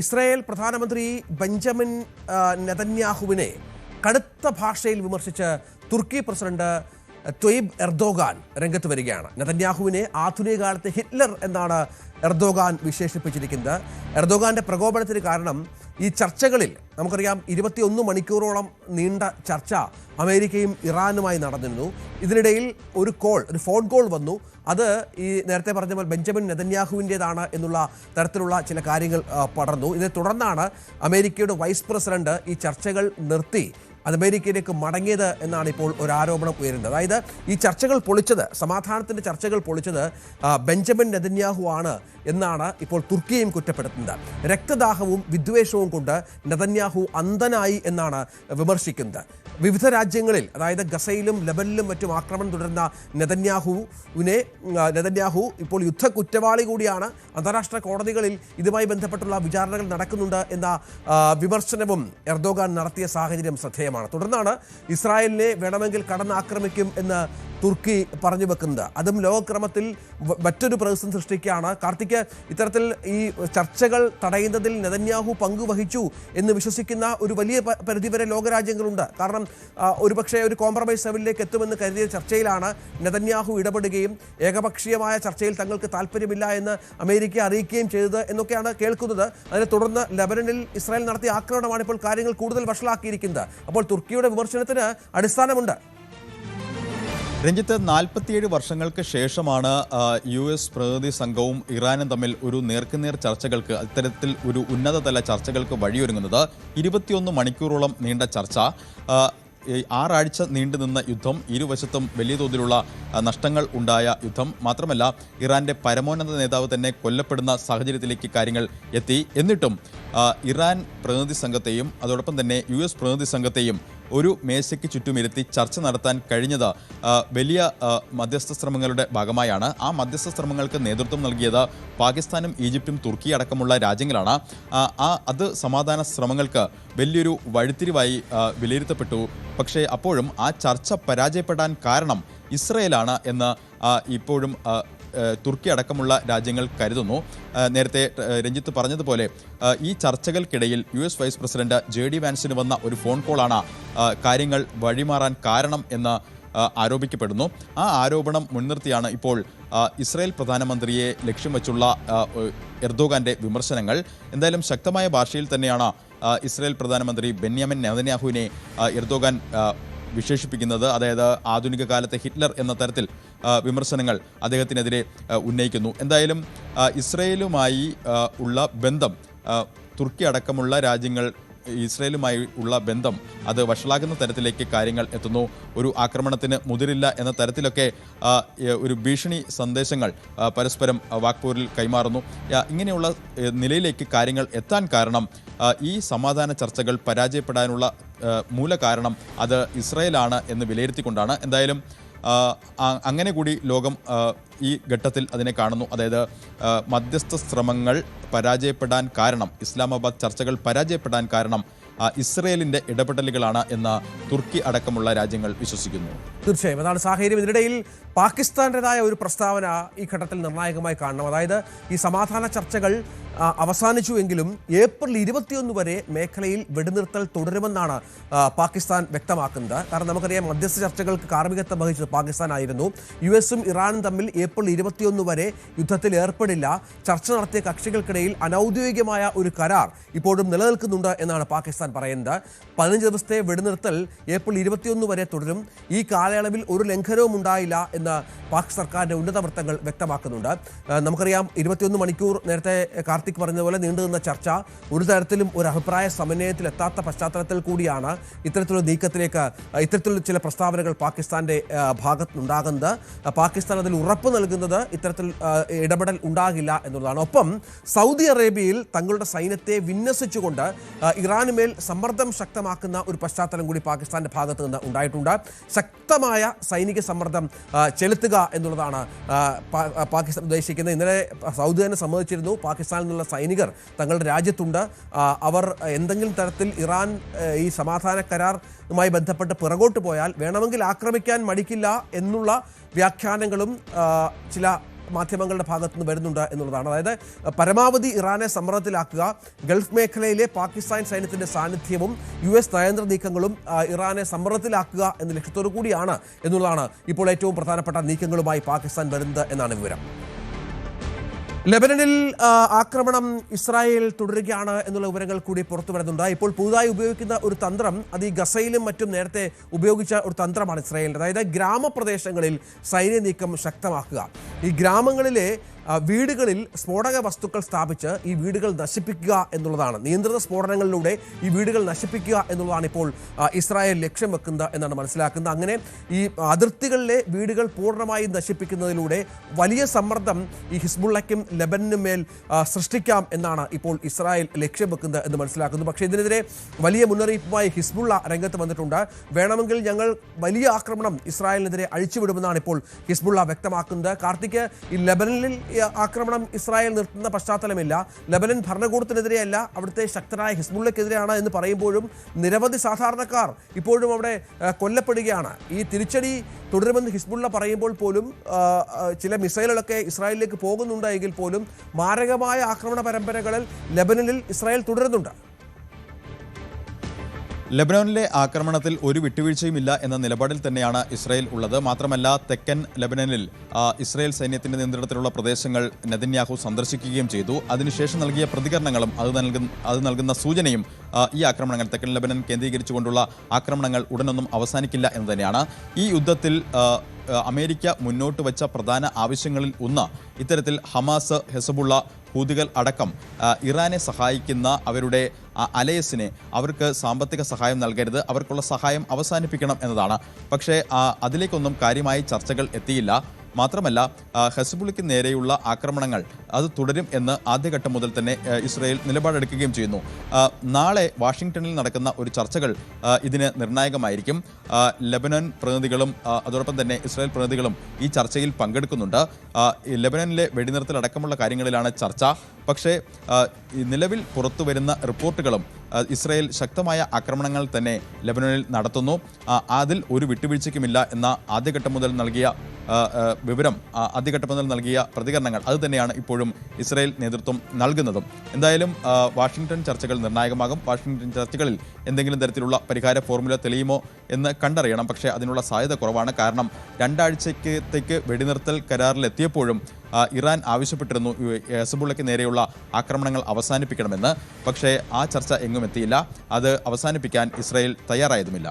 Israel പ്രധാനമന്ത്രി Benjamin നെതന്യാഹുവിനെ കടുത്ത ഭാഷയിൽ വിമർശിച്ച് തുർക്കി പ്രസിഡന്റ് തൊയ്ബ് എർദോഗാൻ രംഗത്ത് വരികയാണ്. നെതന്യാഹുവിനെ ആധുനിക കാലത്തെ ഹിറ്റ്ലർ എന്നാണ് എർദോഗാൻ വിശേഷിപ്പിച്ചിരിക്കുന്നത്. എർദോഗാന്റെ പ്രകോപനത്തിന് കാരണം ഈ ചർച്ചകളിൽ നമുക്കറിയാം 21 മണിക്കൂറോളം നീണ്ട ചർച്ച അമേരിക്കയും ഇറാനുമായി നടന്നിരുന്നു. ഇതിനിടയിൽ ഒരു ഫോൺ കോൾ വന്നു. അത് ഈ നേരത്തെ പറഞ്ഞ പോലെ ബെഞ്ചമിൻ നെതന്യാഹുവിൻ്റേതാണ് എന്നുള്ള തരത്തിലുള്ള ചില കാര്യങ്ങൾ പടർന്നു. ഇതിനെ തുടർന്നാണ് അമേരിക്കയുടെ വൈസ് പ്രസിഡന്റ് ഈ ചർച്ചകൾ നിർത്തി അത് അമേരിക്കയിലേക്ക് മടങ്ങിയത് എന്നാണ് ഇപ്പോൾ ഒരു ആരോപണം ഉയരുന്നത്. അതായത് ഈ ചർച്ചകൾ പൊളിച്ചത്, സമാധാനത്തിൻ്റെ ചർച്ചകൾ പൊളിച്ചത് ബെഞ്ചമിൻ നെതന്യാഹു ആണ് എന്നാണ് ഇപ്പോൾ തുർക്കിയും കുറ്റപ്പെടുത്തുന്നത്. രക്തദാഹവും വിദ്വേഷവും കൊണ്ട് നെതന്യാഹു അന്ധനായി എന്നാണ് വിമർശിക്കുന്നത്. വിവിധ രാജ്യങ്ങളിൽ, അതായത് ഗസയിലും ലെബനിലും മറ്റും ആക്രമണം തുടരുന്ന നെതന്യാഹു ഇപ്പോൾ യുദ്ധ കുറ്റവാളി കൂടിയാണ്. അന്താരാഷ്ട്ര കോടതികളിൽ ഇതുമായി ബന്ധപ്പെട്ടുള്ള വിചാരണകൾ നടക്കുന്നുണ്ട് എന്ന വിമർശനവും എർദോഗാൻ നടത്തിയ സാഹചര്യം ശ്രദ്ധേയമാണ്. തുടർന്നാണ് ഇസ്രായേലിനെ വേണമെങ്കിൽ കടന്നാക്രമിക്കും എന്ന് തുർക്കി പറഞ്ഞു വെക്കുന്നത്. അതും ലോകക്രമത്തിൽ മറ്റൊരു പ്രതിസന്ധി സൃഷ്ടിക്കുകയാണ്. കാർത്തിക്, ഇത്തരത്തിൽ ഈ ചർച്ചകൾ തടയുന്നതിൽ നെതന്യാഹു പങ്കുവഹിച്ചു എന്ന് വിശ്വസിക്കുന്ന ഒരു വലിയ പരിധിവരെ ലോകരാജ്യങ്ങളുണ്ട്. കാരണം ഒരുപക്ഷെ ഒരു കോംപ്രമൈസ് ലെവലിലേക്ക് എത്തുമെന്ന് കരുതിയ ചർച്ചയിലാണ് നെതന്യാഹു ഇടപെടുകയും ഏകപക്ഷീയമായ ചർച്ചയിൽ തങ്ങൾക്ക് താല്പര്യമില്ല എന്ന് അമേരിക്ക അറിയിക്കുകയും ചെയ്തത് എന്നൊക്കെയാണ് കേൾക്കുന്നത്. അതിനെ തുടർന്ന് ലെബനനിൽ ഇസ്രായേൽ നടത്തിയ ആക്രമണമാണ് ഇപ്പോൾ കാര്യങ്ങൾ കൂടുതൽ വഷളാക്കിയിരിക്കുന്നത്. അപ്പോൾ തുർക്കിയുടെ വിമർശനത്തിന് അടിസ്ഥാനമുണ്ട്. രഞ്ജിത്ത്, 47 വർഷങ്ങൾക്ക് ശേഷമാണ് US പ്രതിനിധി സംഘവും ഇറാനും തമ്മിൽ ഒരു നേർക്കുനേർ ചർച്ചകൾക്ക്, അത്തരത്തിൽ ഒരു ഉന്നതതല ചർച്ചകൾക്ക് വഴിയൊരുങ്ങുന്നത്. 21 മണിക്കൂറോളം നീണ്ട ചർച്ച, 6 ആഴ്ച നീണ്ടുനിന്ന യുദ്ധം, ഇരുവശത്തും വലിയ തോതിലുള്ള നഷ്ടങ്ങൾ ഉണ്ടായ യുദ്ധം. മാത്രമല്ല, ഇറാന്റെ പരമോന്നത നേതാവ് തന്നെ കൊല്ലപ്പെടുന്ന സാഹചര്യത്തിലേക്ക് കാര്യങ്ങൾ എത്തി. എന്നിട്ടും ഇറാൻ പ്രതിനിധി സംഘത്തെയും അതോടൊപ്പം തന്നെ US പ്രതിനിധി സംഘത്തെയും ഒരു മേശയ്ക്ക് ചുറ്റുമിരുത്തി ചർച്ച നടത്താൻ കഴിഞ്ഞത് വലിയ മധ്യസ്ഥ ശ്രമങ്ങളുടെ ഭാഗമായാണ്. ആ മധ്യസ്ഥ ശ്രമങ്ങൾക്ക് നേതൃത്വം നൽകിയത് പാകിസ്ഥാനും ഈജിപ്തും തുർക്കി അടക്കമുള്ള രാജ്യങ്ങളാണ്. അത് സമാധാന ശ്രമങ്ങൾക്ക് വലിയൊരു വഴിത്തിരിവായി വിലയിരുത്തപ്പെട്ടു. പക്ഷേ അപ്പോഴും ആ ചർച്ച പരാജയപ്പെടാൻ കാരണം ഇസ്രയേലാണ് എന്ന് ഇപ്പോഴും തുർക്കി അടക്കമുള്ള രാജ്യങ്ങൾ കരുതുന്നു. നേരത്തെ രഞ്ജിത്ത് പറഞ്ഞതുപോലെ ഈ ചർച്ചകൾക്കിടയിൽ US വൈസ് പ്രസിഡന്റ് JD വാൻസിന് വന്ന ഒരു ഫോൺ കോളാണ് കാര്യങ്ങൾ വഴിമാറാൻ കാരണം എന്ന് ആരോപിക്കപ്പെടുന്നു. ആ ആരോപണം മുൻനിർത്തിയാണ് ഇപ്പോൾ ഇസ്രായേൽ പ്രധാനമന്ത്രിയെ ലക്ഷ്യം വെച്ചുള്ള എർദോഗാന്റെ വിമർശനങ്ങൾ. എന്തായാലും ശക്തമായ ഭാഷയിൽ തന്നെയാണ് ഇസ്രായേൽ പ്രധാനമന്ത്രി ബെന്യാമിൻ നെതന്യാഹുവിനെ എർദോഗാൻ വിശേഷിപ്പിക്കുന്നത്. അതായത് ആധുനിക കാലത്തെ ഹിറ്റ്ലർ എന്ന തരത്തിൽ വിമർശനങ്ങൾ അദ്ദേഹത്തിനെതിരെ ഉന്നയിക്കുന്നു. എന്തായാലും ഇസ്രയേലുമായി ഉള്ള ബന്ധം, തുർക്കി അടക്കമുള്ള രാജ്യങ്ങൾ ഇസ്രയേലുമായി ഉള്ള ബന്ധം അത് വഷളാകുന്ന തരത്തിലേക്ക് കാര്യങ്ങൾ എത്തുന്നു. ഒരു ആക്രമണത്തിന് മുതിരില്ല എന്ന തരത്തിലൊക്കെ ഒരു ഭീഷണി സന്ദേശങ്ങൾ പരസ്പരം വാക്പോരിൽ കൈമാറുന്നു. ഇങ്ങനെയുള്ള നിലയിലേക്ക് കാര്യങ്ങൾ എത്താൻ കാരണം ഈ സമാധാന ചർച്ചകൾ പരാജയപ്പെടാനുള്ള മൂല കാരണം അത് ഇസ്രായേലാണ് എന്ന് വിലയിരുത്തിക്കൊണ്ടാണ്. എന്തായാലും അങ്ങനെ കൂടി ലോകം ഈ ഘട്ടത്തിൽ അതിനെ കാണുന്നു. അതായത് മധ്യസ്ഥ ശ്രമങ്ങൾ പരാജയപ്പെടാൻ കാരണം, ഇസ്ലാമാബാദ് ചർച്ചകൾ പരാജയപ്പെടാൻ കാരണം ഇസ്രയേലിൻ്റെ ഇടപെടലുകളാണ് എന്ന് തുർക്കി അടക്കമുള്ള രാജ്യങ്ങൾ വിശ്വസിക്കുന്നു. തീർച്ചയായും അതാണ് സാഹചര്യം. ഇതിനിടയിൽ പാകിസ്ഥാൻ്റെതായ ഒരു പ്രസ്താവന ഈ ഘട്ടത്തിൽ നിർണായകമായി കാണണം. അതായത് ഈ സമാധാന ചർച്ചകൾ അവസാനിച്ചുവെങ്കിലും ഏപ്രിൽ 21 വരെ മേഖലയിൽ വെടിനിർത്തൽ തുടരുമെന്നാണ് പാകിസ്ഥാൻ വ്യക്തമാക്കുന്നത്. കാരണം നമുക്കറിയാം, മധ്യസ്ഥ ചർച്ചകൾക്ക് കാർമ്മികത്വം വഹിച്ചത് പാകിസ്ഥാനായിരുന്നു. US-ഉം ഇറാനും തമ്മിൽ ഏപ്രിൽ 21 വരെ യുദ്ധത്തിൽ ഏർപ്പെടില്ല. ചർച്ച നടത്തിയ കക്ഷികൾക്കിടയിൽ അനൗദ്യോഗികമായ ഒരു കരാർ ഇപ്പോഴും നിലനിൽക്കുന്നുണ്ട് എന്നാണ് പാകിസ്ഥാൻ പറയുന്നത്. 15 ദിവസത്തെ വെടിനിർത്തൽ ഏപ്രിൽ 21 വരെ തുടരും. ഈ കാലയളവിൽ ഒരു ലംഘനവും ഉണ്ടായില്ല എന്ന് പാക് സർക്കാരിൻ്റെ ഉന്നത വൃത്തങ്ങൾ വ്യക്തമാക്കുന്നുണ്ട്. നമുക്കറിയാം, 21 മണിക്കൂർ നേരത്തെ കാർത്തിക് പറഞ്ഞതുപോലെ നീണ്ടുനിന്ന ചർച്ച ഒരു തരത്തിലും ഒരു അഭിപ്രായ സമന്വയത്തിലെത്താത്ത പശ്ചാത്തലത്തിൽ കൂടിയാണ് ഇത്തരത്തിലുള്ള നീക്കത്തിലേക്ക്, ഇത്തരത്തിലുള്ള ചില പ്രസ്താവനകൾ പാകിസ്ഥാൻ്റെ ഭാഗത്തുനിന്നുണ്ടാകുന്നത്. പാകിസ്ഥാൻ അതിൽ ഉറപ്പ് നൽകുന്നത് ഇത്തരത്തിൽ ഇടപെടൽ ഉണ്ടാകില്ല എന്നുള്ളതാണ്. ഒപ്പം സൗദി അറേബ്യയിൽ തങ്ങളുടെ സൈന്യത്തെ വിന്യസിച്ചുകൊണ്ട് ഇറാനുമേൽ സമ്മർദ്ദം ശക്തമാക്കുന്ന ഒരു പശ്ചാത്തലം കൂടി പാകിസ്ഥാൻ്റെ ഭാഗത്തു നിന്ന് ഉണ്ടായിട്ടുണ്ട്. ശക്തമായ സൈനിക സമ്മർദ്ദം ചെലുത്തുക എന്നുള്ളതാണ് പാകിസ്ഥാൻ ഉദ്ദേശിക്കുന്നത്. ഇന്നലെ സൗദി തന്നെ സമ്മതിച്ചിരുന്നു, പാകിസ്ഥാനിൽ നിന്നുള്ള സൈനികർ തങ്ങളുടെ രാജ്യത്തുണ്ട്. അവർ എന്തെങ്കിലും തരത്തിൽ ഇറാൻ ഈ സമാധാന കരാറുമായി ബന്ധപ്പെട്ട് പിറകോട്ട് പോയാൽ വേണമെങ്കിൽ ആക്രമിക്കാൻ മടിക്കില്ല എന്നുള്ള വ്യാഖ്യാനങ്ങളും ചില മാധ്യമങ്ങളുടെ ഭാഗത്തു നിന്ന് വരുന്നുണ്ട് എന്നുള്ളതാണ്. അതായത് പരമാവധി ഇറാനെ സമ്മർദ്ദത്തിലാക്കുക, ഗൾഫ് മേഖലയിലെ പാകിസ്ഥാൻ സൈന്യത്തിന്റെ സാന്നിധ്യവും US നയതന്ത്ര നീക്കങ്ങളും ഇറാനെ സമ്മർദ്ദത്തിലാക്കുക എന്ന ലക്ഷ്യത്തോടു കൂടിയാണ് എന്നുള്ളതാണ് ഇപ്പോൾ ഏറ്റവും പ്രധാനപ്പെട്ട നീക്കങ്ങളുമായി പാകിസ്ഥാൻ വരുന്നത് എന്നാണ് വിവരം. ലെബനനിൽ ആക്രമണം ഇസ്രായേൽ തുടരുകയാണ് എന്നുള്ള വിവരങ്ങൾ കൂടി പുറത്തു വരുന്നുണ്ട്. ഇപ്പോൾ പുതുതായി ഉപയോഗിക്കുന്ന ഒരു തന്ത്രം, അത് ഈ ഗസയിലും മറ്റും നേരത്തെ ഉപയോഗിച്ച ഒരു തന്ത്രമാണ് ഇസ്രായേലിൻ്റെ. അതായത് ഗ്രാമപ്രദേശങ്ങളിൽ സൈന്യ നീക്കം ശക്തമാക്കുക. ഈ ഗ്രാമങ്ങളിലെ വീടുകളിൽ സ്ഫോടക വസ്തുക്കൾ സ്ഥാപിച്ച് ഈ വീടുകൾ നശിപ്പിക്കുക എന്നുള്ളതാണ്. നിയന്ത്രിത സ്ഫോടനങ്ങളിലൂടെ ഈ വീടുകൾ നശിപ്പിക്കുക എന്നുള്ളതാണ് ഇപ്പോൾ ഇസ്രായേൽ ലക്ഷ്യം വെക്കുന്നത് എന്നാണ് മനസ്സിലാക്കുന്നത്. അങ്ങനെ ഈ അതിർത്തികളിലെ വീടുകൾ പൂർണ്ണമായും നശിപ്പിക്കുന്നതിലൂടെ വലിയ സമ്മർദ്ദം ഈ ഹിസ്ബുള്ളയ്ക്കും ലെബനനും മേൽ സൃഷ്ടിക്കാം എന്നാണ് ഇപ്പോൾ ഇസ്രായേൽ ലക്ഷ്യം വെക്കുന്നത് എന്ന് മനസ്സിലാക്കുന്നു. പക്ഷേ ഇതിനെതിരെ വലിയ മുന്നറിയിപ്പുമായി ഹിസ്ബുള്ള രംഗത്ത് വന്നിട്ടുണ്ട്. വേണമെങ്കിൽ ഞങ്ങൾ വലിയ ആക്രമണം ഇസ്രായേലിനെതിരെ അഴിച്ചുവിടുമെന്നാണ് ഇപ്പോൾ ഹിസ്ബുള്ള വ്യക്തമാക്കുന്നത്. കാർത്തിക്, ഈ ലെബനനിൽ ആക്രമണം ഇസ്രായേൽ നിർത്തുന്ന പശ്ചാത്തലമില്ല. ലെബനൻ ഭരണകൂടത്തിനെതിരെയല്ല, അവിടുത്തെ ശക്തരായ ഹിസ്ബുള്ളയ്ക്കെതിരെയാണ് എന്ന് പറയുമ്പോഴും നിരവധി സാധാരണക്കാർ ഇപ്പോഴും അവിടെ കൊല്ലപ്പെടുകയാണ്. ഈ തിരിച്ചടി തുടരുമെന്ന് ഹിസ്ബുള്ള പറയുമ്പോൾ പോലും ചില മിസൈലുകളൊക്കെ ഇസ്രായേലിലേക്ക് പോകുന്നുണ്ട് എങ്കിൽ പോലും മാരകമായ ആക്രമണ പരമ്പരകളിൽ ലെബനനിൽ ഇസ്രായേൽ തുടരുന്നുണ്ട്. ലെബനോനിലെ ആക്രമണത്തിൽ ഒരു വിട്ടുവീഴ്ചയുമില്ല എന്ന നിലപാടിൽ തന്നെയാണ് ഇസ്രായേൽ ഉള്ളത്. മാത്രമല്ല, തെക്കൻ ലെബനനിൽ ഇസ്രായേൽ സൈന്യത്തിന്റെ നിയന്ത്രണത്തിലുള്ള പ്രദേശങ്ങൾ നെതന്യാഹു സന്ദർശിക്കുകയും ചെയ്തു. അതിനുശേഷം നൽകിയ പ്രതികരണങ്ങളും അത് നൽകുന്ന സൂചനയും ഈ ആക്രമണങ്ങൾ, തെക്കൻ ലെബനൻ കേന്ദ്രീകരിച്ചുകൊണ്ടുള്ള ആക്രമണങ്ങൾ ഉടനൊന്നും അവസാനിക്കില്ല എന്ന് തന്നെയാണ്. ഈ യുദ്ധത്തിൽ അമേരിക്ക മുന്നോട്ട് വച്ച പ്രധാന ആവശ്യങ്ങളിൽ ഒന്ന് ഇത്തരത്തിൽ ഹമാസ്, ഹെസബുള്ള, ഹൂതികൾ അടക്കം ഇറാനെ സഹായിക്കുന്ന അവരുടെ അലയസിനെ അവർക്ക് സാമ്പത്തിക സഹായം നൽകരുത്, അവർക്കുള്ള സഹായം അവസാനിപ്പിക്കണം എന്നതാണ്. പക്ഷേ അതിലേക്കൊന്നും കാര്യമായി ചർച്ചകൾ എത്തിയില്ല. മാത്രമല്ല, ഹെസ്ബുള്ളയ്ക്ക് നേരെയുള്ള ആക്രമണങ്ങൾ അത് തുടരും എന്ന് ആദ്യഘട്ടം മുതൽ തന്നെ ഇസ്രായേൽ നിലപാടെടുക്കുകയും ചെയ്യുന്നു. നാളെ വാഷിംഗ്ടണിൽ നടക്കുന്ന ഒരു ചർച്ചകൾ ഇതിന് നിർണായകമായിരിക്കും. ലെബനൻ പ്രതിനിധികളും അതോടൊപ്പം തന്നെ ഇസ്രായേൽ പ്രതിനിധികളും ഈ ചർച്ചയിൽ പങ്കെടുക്കുന്നുണ്ട്. ലെബനനിലെ വെടിനിർത്തലടക്കമുള്ള കാര്യങ്ങളിലാണ് ചർച്ച. പക്ഷേ നിലവിൽ പുറത്തു വരുന്ന റിപ്പോർട്ടുകളും ഇസ്രായേൽ ശക്തമായ ആക്രമണങ്ങൾ തന്നെ ലെബനനിൽ നടത്തുന്നു. അതിൽ ഒരു വിട്ടുവീഴ്ചയ്ക്കുമില്ല എന്ന ആദ്യഘട്ടം മുതൽ നൽകിയ വിവരം, ആദ്യഘട്ടം മുതൽ നൽകിയ പ്രതികരണങ്ങൾ അത് തന്നെയാണ് ഇപ്പോഴും ഇസ്രായേൽ നേതൃത്വം നൽകുന്നതും. എന്തായാലും വാഷിംഗ്ടൺ ചർച്ചകൾ നിർണായകമാകും. വാഷിംഗ്ടൺ ചർച്ചകളിൽ എന്തെങ്കിലും തരത്തിലുള്ള പരിഹാര ഫോർമുല തെളിയുമോ എന്ന് കണ്ടറിയണം. പക്ഷേ അതിനുള്ള സാധ്യത കുറവാണ്. കാരണം 2 ആഴ്ചത്തേക്ക് വെടിനിർത്തൽ കരാറിലെത്തിയപ്പോഴും ഇറാൻ ആവശ്യപ്പെട്ടിരുന്നു ഹെസ്ബുള്ളയ്ക്ക് നേരെയുള്ള ആക്രമണങ്ങൾ അവസാനിപ്പിക്കണമെന്ന്. പക്ഷേ ആ ചർച്ച എങ്ങും എത്തിയില്ല. അത് അവസാനിപ്പിക്കാൻ ഇസ്രായേൽ തയ്യാറായതുമില്ല.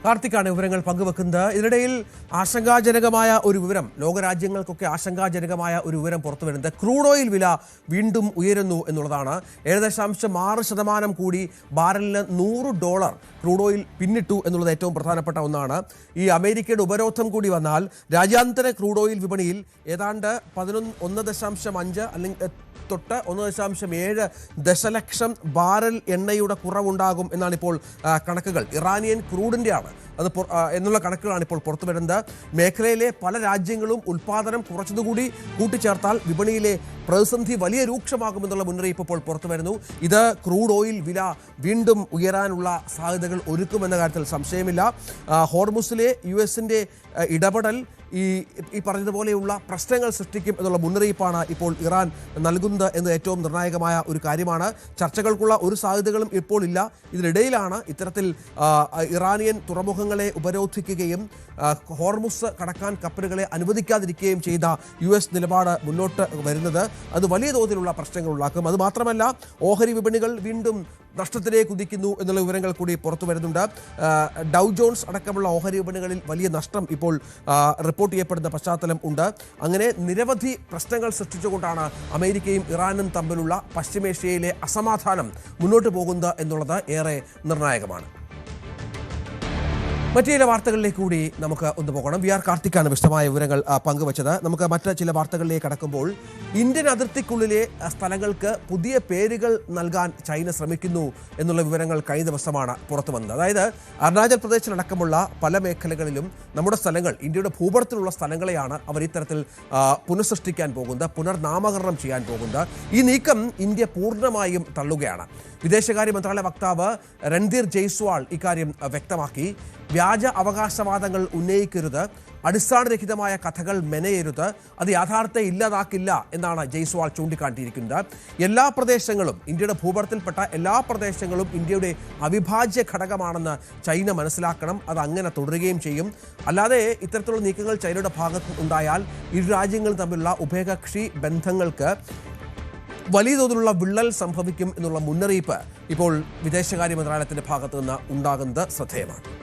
കാർത്തിക്കാണ് വിവരങ്ങൾ പങ്കുവെക്കുന്നത്. ഇതിനിടയിൽ ആശങ്കാജനകമായ ഒരു വിവരം, ലോകരാജ്യങ്ങൾക്കൊക്കെ ആശങ്കാജനകമായ ഒരു വിവരം പുറത്തു വരുന്നത് ക്രൂഡ് ഓയിൽ വില വീണ്ടും ഉയരുന്നു എന്നുള്ളതാണ്. 7.6% കൂടി ബാരലിന് $100 ക്രൂഡ് ഓയിൽ പിന്നിട്ടു എന്നുള്ളത് ഏറ്റവും പ്രധാനപ്പെട്ട ഒന്നാണ്. ഈ അമേരിക്കയുടെ ഉപരോധം കൂടി വന്നാൽ രാജ്യാന്തര ക്രൂഡ് ഓയിൽ വിപണിയിൽ ഏതാണ്ട് 1.5 അല്ലെങ്കിൽ തൊട്ട് 1.7 ദശലക്ഷം ബാരൽ എണ്ണയുടെ കുറവുണ്ടാകും എന്നാണ് ഇപ്പോൾ കണക്കുകൾ. ഇറാനിയൻ ക്രൂഡിൻ്റെയാണ് അത് എന്നുള്ള കണക്കുകളാണ് ഇപ്പോൾ പുറത്തു വരുന്നത്. മേഖലയിലെ പല രാജ്യങ്ങളും ഉൽപ്പാദനം കുറച്ചതുകൂടി കൂട്ടിച്ചേർത്താൽ വിപണിയിലെ പ്രതിസന്ധി വലിയ രൂക്ഷമാകുമെന്നുള്ള മുന്നറിയിപ്പ് ഇപ്പോൾ പുറത്തു വരുന്നു. ഇത് ക്രൂഡ് ഓയിൽ വില വീണ്ടും ഉയരാനുള്ള സാധ്യതകൾ ഒരുക്കുമെന്ന കാര്യത്തിൽ സംശയമില്ല. ഹോർമുസിലെ US-ന്റെ ഇടപെടൽ ഈ പറഞ്ഞതുപോലെയുള്ള പ്രശ്നങ്ങൾ സൃഷ്ടിക്കും എന്നുള്ള മുന്നറിയിപ്പാണ് ഇപ്പോൾ ഇറാൻ നൽകുന്നത് എന്ന് ഏറ്റവും നിർണായകമായ ഒരു കാര്യമാണ്. ചർച്ചകൾക്കുള്ള ഒരു സാധ്യതകളും ഇപ്പോൾ ഇല്ല. ഇതിനിടയിലാണ് ഇത്തരത്തിൽ ഇറാനിയൻ തുറമുഖങ്ങളെ ഉപരോധിക്കുകയും ഹോർമുസ് കടക്കാൻ കപ്പലുകളെ അനുവദിക്കാതിരിക്കുകയും ചെയ്ത US നിലപാട് മുന്നോട്ട് വരുന്നത്. അത് വലിയ തോതിലുള്ള പ്രശ്നങ്ങൾ ഉണ്ടാക്കും. അതുമാത്രമല്ല, ഓഹരി വിപണികൾ വീണ്ടും നഷ്ടത്തിലേക്ക് കുതിക്കുന്നു എന്നുള്ള വിവരങ്ങൾ കൂടി പുറത്തു വരുന്നുണ്ട്. ഡൗ ജോൺസ് അടക്കമുള്ള ഓഹരി വിപണികളിൽ വലിയ നഷ്ടം ഇപ്പോൾ റിപ്പോർട്ട് ചെയ്യപ്പെടുന്ന പശ്ചാത്തലം ഉണ്ട്. അങ്ങനെ നിരവധി പ്രശ്നങ്ങൾ സൃഷ്ടിച്ചുകൊണ്ടാണ് അമേരിക്കയും ഇറാനും തമ്മിലുള്ള പശ്ചിമേഷ്യയിലെ അസമാധാനം മുന്നോട്ട് പോകുന്നത് എന്നുള്ളത് ഏറെ നിർണായകമാണ്. മറ്റു ചില വാർത്തകളിലേക്ക് കൂടി നമുക്ക് ഒന്ന് പോകണം. VR കാർത്തിക്കാണ് വിശദമായ വിവരങ്ങൾ പങ്കുവച്ചത്. നമുക്ക് മറ്റ് ചില വാർത്തകളിലേക്ക് കടക്കുമ്പോൾ ഇന്ത്യൻ അതിർത്തിക്കുള്ളിലെ സ്ഥലങ്ങൾക്ക് പുതിയ പേരുകൾ നൽകാൻ ചൈന ശ്രമിക്കുന്നു എന്നുള്ള വിവരങ്ങൾ കഴിഞ്ഞ ദിവസമാണ് പുറത്തു വന്നത്. അതായത് അരുണാചൽ പ്രദേശിലടക്കമുള്ള പല മേഖലകളിലും നമ്മുടെ സ്ഥലങ്ങൾ, ഇന്ത്യയുടെ ഭൂപടത്തിലുള്ള സ്ഥലങ്ങളെയാണ് അവർ ഇത്തരത്തിൽ പുനഃസൃഷ്ടിക്കാൻ പോകുന്നത്, പുനർനാമകരണം ചെയ്യാൻ പോകുന്നത്. ഈ നീക്കം ഇന്ത്യ പൂർണ്ണമായും തള്ളുകയാണ്. വിദേശകാര്യ മന്ത്രാലയ വക്താവ് രൺധീർ ജയ്സ്വാൾ ഇക്കാര്യം വ്യക്തമാക്കി. വ്യാജ അവകാശവാദങ്ങൾ ഉന്നയിക്കരുത്, അടിസ്ഥാനരഹിതമായ കഥകൾ മെനയരുത്, അത് യാഥാർത്ഥ്യത്തെ ഇല്ലാതാക്കില്ല എന്നാണ് ജയ്സ്വാൾ ചൂണ്ടിക്കാട്ടിയിരിക്കുന്നത്. എല്ലാ പ്രദേശങ്ങളും, ഇന്ത്യയുടെ ഭൂപടത്തിൽപ്പെട്ട എല്ലാ പ്രദേശങ്ങളും ഇന്ത്യയുടെ അവിഭാജ്യ ഘടകമാണെന്ന് ചൈന മനസ്സിലാക്കണം. അത് അങ്ങനെ തുടരുകയും ചെയ്യും. അല്ലാതെ ഇത്തരത്തിലുള്ള നീക്കങ്ങൾ ചൈനയുടെ ഭാഗത്ത് ഉണ്ടായാൽ ഇരു രാജ്യങ്ങളും തമ്മിലുള്ള ഉഭയകക്ഷി ബന്ധങ്ങൾക്ക് വലിയ തോതിലുള്ള വിള്ളൽ സംഭവിക്കും എന്നുള്ള മുന്നറിയിപ്പ് ഇപ്പോൾ വിദേശകാര്യ മന്ത്രാലയത്തിന്റെ ഭാഗത്തു നിന്ന് ഉണ്ടാകുന്നത് ശ്രദ്ധേയമാണ്.